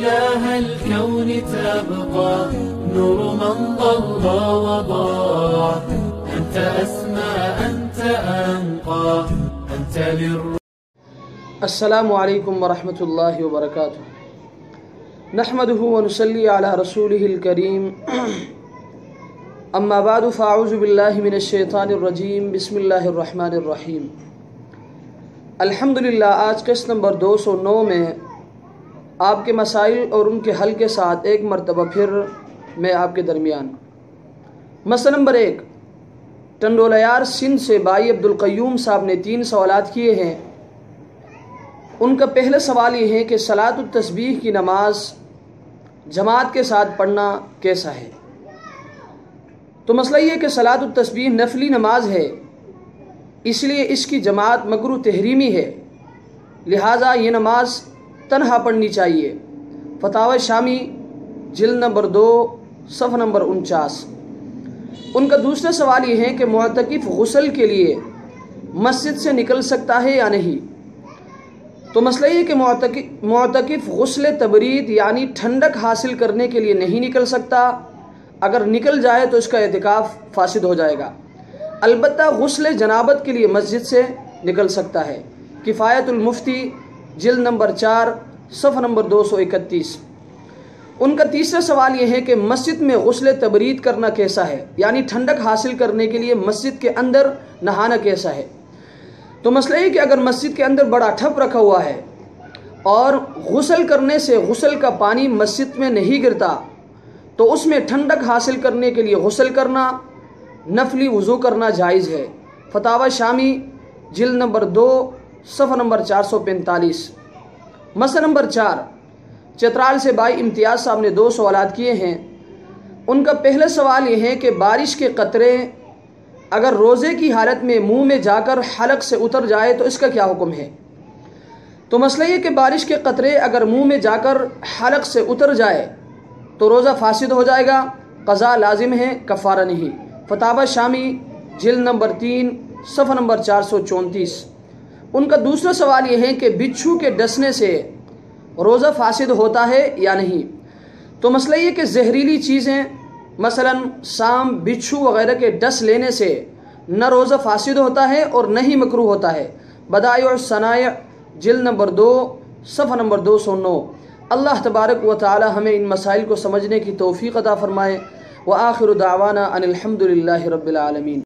إله الكون تبقى نور من ضل وضاع. أنت أسمى أنت أنقى أنت السلام علیکم ورحمۃ اللہ وبرکاتہ. نحمده ونصلی علی رسوله الکریم. اما بعد فاعوذ باللہ من الشیطان الرجیم. بسم اللہ الرحمن الرحیم. الحمدللہ آج قسط نمبر 209 میں آپ کے مسائل اور ان کے حل کے ساتھ ایک مرتبہ پھر میں آپ کے درمیان. مسئلہ نمبر 1، ٹنڈولیار سندھ سے بھائی عبدالقیوم صاحب نے 3 سوالات کیے ہیں. ان کا پہلا سوال یہ ہے کہ صلاۃ التسبیح کی نماز جماعت کے ساتھ پڑھنا کیسا ہے؟ تو مسئلہ یہ ہے کہ صلاۃ التسبیح نفلی نماز ہے، اس لیے اس کی جماعت مکروہ تحریمی ہے، لہٰذا یہ نماز تنہا پڑھنی چاہیے. فتاوی شامی جلد نمبر 2 صفحہ نمبر 49. ان کا دوسرا سوال یہ ہے کہ معتکف غسل کے لیے مسجد سے نکل سکتا ہے یا نہیں؟ تو مسئلہ یہ کہ معتکف غسل تبرید یعنی ٹھنڈک حاصل کرنے کے لیے نہیں نکل سکتا. اگر نکل جائے تو اس کا اعتکاف فاسد ہو جائے گا. البتہ غسل جنابت کے لیے مسجد سے نکل سکتا ہے. کفایت المفتی جلد نمبر 4 صفحہ نمبر 231. ان کا تیسرا سوال یہ ہے کہ مسجد میں غسل تبرید کرنا کیسا ہے، یعنی ٹھنڈک حاصل کرنے کے لیے مسجد کے اندر نہانا کیسا ہے؟ تو مسئلہ یہ کہ اگر مسجد کے اندر بڑا ٹھپ رکھا ہوا ہے اور غسل کرنے سے غسل کا پانی مسجد میں نہیں گرتا تو اس میں ٹھنڈک حاصل کرنے کے لیے غسل کرنا، نفلی وضو کرنا جائز ہے. فتاوی شامی جلد نمبر 2 صفحہ نمبر 445. مسئلہ نمبر 4، چترال سے بھائی امتیاز صاحب نے 2 سوالات کیے ہیں. ان کا پہلا سوال یہ ہے کہ بارش کے قطرے اگر روزے کی حالت میں منہ میں جا کر حلق سے اتر جائے تو اس کا کیا حکم ہے؟ تو مسئلہ یہ کہ بارش کے قطرے اگر منہ میں جا کر حلق سے اتر جائے تو روزہ فاسد ہو جائے گا، قضا لازم ہے، کفارہ نہیں. فتاوی شامی جلد نمبر 3 صفحہ نمبر 434. ان کا دوسرا سوال یہ ہے کہ بچھو کے ڈسنے سے روزہ فاسد ہوتا ہے یا نہیں؟ تو مسئلہ یہ کہ زہریلی چیزیں مثلا سام، بچھو وغیرہ کے ڈس لینے سے نہ روزہ فاسد ہوتا ہے اور نہ ہی مکروہ ہوتا ہے. بدائع الصنائع جلد نمبر 2 صفحہ نمبر 209. اللہ تبارک و تعالی ہمیں ان مسائل کو سمجھنے کی توفیق عطا فرمائے. وآخر دعوانا ان الحمد للہ رب العالمین.